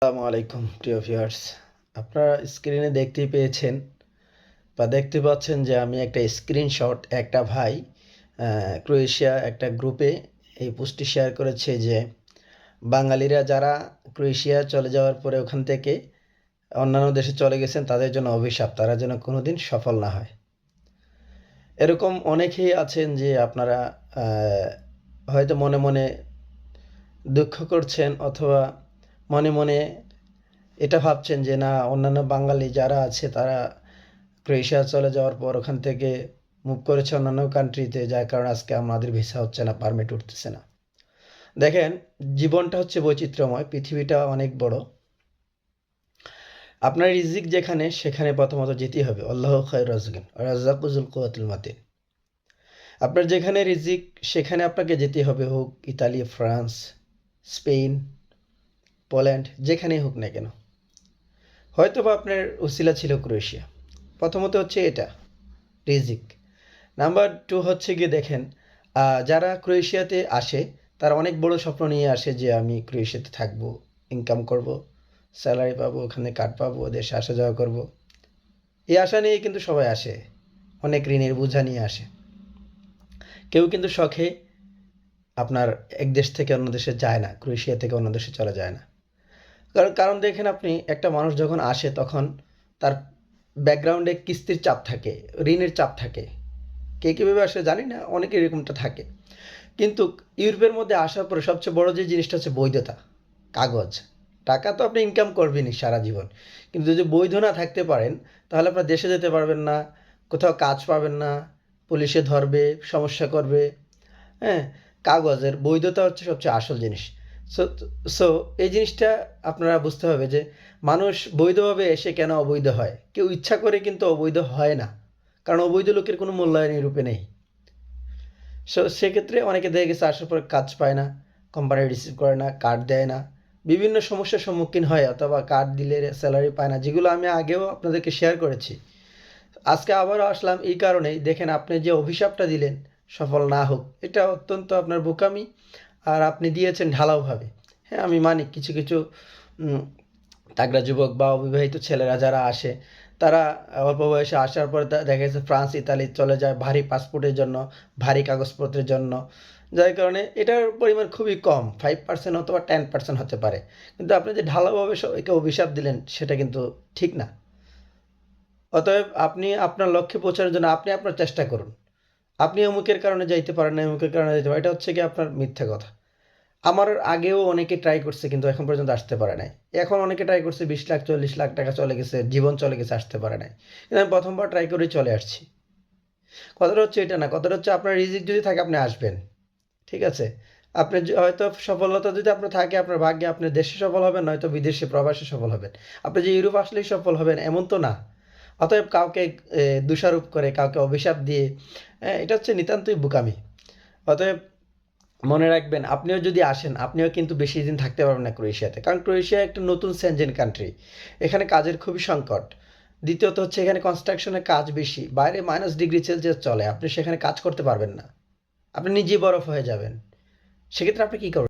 আসসালামু আলাইকুম প্রিয় ভিউয়ার্স। আপনারা স্ক্রিনে দেখতেই পেয়েছেন বা দেখতে পাচ্ছেন যে আমি একটা স্ক্রিনশট একটা ভাই ক্রোয়েশিয়া একটা গ্রুপে এই পোস্টটি শেয়ার করেছে যে বাঙালিরা যারা ক্রোয়েশিয়া চলে যাওয়ার পরে ওখান থেকে অন্যান্য দেশে চলে গেছেন তাদের জন্য অভিশাপ, তারা যেন কোনোদিন সফল না হয়। এরকম অনেকেই আছেন যে আপনারা হয়তো মনে মনে দুঃখ করছেন অথবা মনে মনে এটা ভাবছেন যে না, অন্যান্য বাঙালি যারা আছে তারা ক্রোয়েশিয়া চলে যাওয়ার পর ওখান থেকে মুভ করেছে অন্যান্য কান্ট্রিতে, যার কারণে আজকে আমাদের ভিসা হচ্ছে না, পারমিট উঠতেছে না। দেখেন, জীবনটা হচ্ছে বৈচিত্র্যময়, পৃথিবীটা অনেক বড়। আপনার রিজিক যেখানে সেখানে প্রথমত যেতেই হবে। আল্লাহ খায়রুর রাযিকিন রাজ্জাকুযুল কুওয়াতুল মাতিন। আপনার যেখানে রিজিক সেখানে আপনাকে যেতে হবে, হোক ইতালি, ফ্রান্স, স্পেন, পোল্যান্ড, যেখানেই হোক না কেন। হয়তোবা আপনার উসিলা ছিল ক্রোয়েশিয়া। প্রথমত হচ্ছে এটা রিজিক। নাম্বার 2 হচ্ছে গিয়ে দেখেন, যারা ক্রোয়েশিয়াতে আসে তারা অনেক বড় স্বপ্ন নিয়ে আসে যে আমি ক্রোয়েশিয়াতে থাকবো, ইনকাম করব, স্যালারি পাবো, ওখানে কার্ড পাবো, দেশে আসা যাওয়া করব। এই আশা নিয়েই কিন্তু সবাই আসে, অনেক ঋণের বোঝা নিয়ে আসে। কেউ কিন্তু শখে আপনার এক দেশ থেকে অন্য দেশে যায় না, ক্রোয়েশিয়া থেকে অন্য দেশে চলে যায় না। কারণ কারণ দেখেন, আপনি একটা মানুষ যখন আসে তখন তার ব্যাকগ্রাউন্ডে কিস্তির চাপ থাকে, ঋণের চাপ থাকে। কে কীভাবে আসে জানি না, অনেকের এরকমটা থাকে। কিন্তু ইউরোপের মধ্যে আসার পরে সবচেয়ে বড় যে জিনিসটা হচ্ছে বৈধতা, কাগজ। টাকা তো আপনি ইনকাম করবেনই সারা জীবন, কিন্তু যদি বৈধ না থাকতে পারেন তাহলে আপনার দেশে যেতে পারবেন না, কোথাও কাজ পাবেন না, পুলিশে ধরবে, সমস্যা করবে। হ্যাঁ, কাগজের বৈধতা হচ্ছে সবচেয়ে আসল জিনিস। সো সো এই জিনিসটা আপনারা বুঝতে হবে যে মানুষ বৈধভাবে এসে কেন অবৈধ হয়। কেউ ইচ্ছা করে কিন্তু অবৈধ হয় না, কারণ অবৈধ লোকের কোনো মূল্যায়ন ইউরোপে নেই। সেক্ষেত্রে অনেকে দেখা গেছে আসার পর কাজ পায় না, কোম্পানি রিসিভ করে না, কার্ড দেয় না, বিভিন্ন সমস্যার সম্মুখীন হয়, অথবা কার্ড দিলে স্যালারি পায় না, যেগুলো আমি আগেও আপনাদেরকে শেয়ার করেছি। আজকে আবারও আসলাম এই কারণেই, দেখেন আপনি যে অভিশাপটা দিলেন সফল না হোক, এটা অত্যন্ত আপনার বোকামি, আর আপনি দিয়েছেন ঢালাওভাবে। হ্যাঁ, আমি মানি কিছু কিছু তাগড়া যুবক বা অবিবাহিত ছেলেরা যারা আসে তারা অল্প বয়সে আসার পর দেখা গেছে ফ্রান্স, ইতালি চলে যায় ভারী পাসপোর্টের জন্য, ভারী কাগজপত্রের জন্য। যার কারণে এটার পরিমাণ খুবই কম, 5% অথবা 10% হতে পারে। কিন্তু আপনি যে ঢালাওভাবে সবাইকে অভিশাপ দিলেন সেটা কিন্তু ঠিক না। অতএব আপনি আপনার লক্ষ্যে পৌঁছানোর জন্য আপনি আপনার চেষ্টা করুন। আপনি অমুকের কারণে যাইতে পারেন না, অমুকের কারণে যাইতে পারেন, এটা হচ্ছে কি আপনার মিথ্যা কথা। আমার আগেও অনেকে ট্রাই করছে কিন্তু এখন পর্যন্ত আসতে পারে নাই। এখন অনেকে ট্রাই করছে, 20 লাখ 40 লাখ টাকা চলে গেছে, জীবন চলে গেছে, আসতে পারে নাই। কিন্তু আমি প্রথমবার ট্রাই করেই চলে আসছি। কথাটা হচ্ছে এটা না, কথাটা হচ্ছে আপনার রিজিক যদি থাকে আপনি আসবেন। ঠিক আছে? আপনি হয়তো সফলতা যদি আপনার থাকে আপনার ভাগ্যে, আপনি দেশে সফল হবেন, নয়তো বিদেশে প্রবাসে সফল হবেন। আপনি যে ইউরোপ আসলেই সফল হবেন এমন তো না। অতএব কাউকে দোষারোপ করে, কাউকে অভিশাপ দিয়ে, এটা হচ্ছে নিতান্তই বোকামি। অতএব মনে রাখবেন, আপনিও যদি আসেন আপনিও কিন্তু বেশি দিন থাকতে পারবেন না ক্রোয়েশিয়াতে, কারণ ক্রোয়েশিয়া একটা নতুন সেনজেন কান্ট্রি। এখানে কাজের খুবই সংকট। দ্বিতীয়ত হচ্ছে এখানে কনস্ট্রাকশনের কাজ বেশি, বাইরে -ডিগ্রি সেলসিয়াস চলে, আপনি সেখানে কাজ করতে পারবেন না, আপনি নিজেই বরফ হয়ে যাবেন। সেক্ষেত্রে আপনি কী করবেন?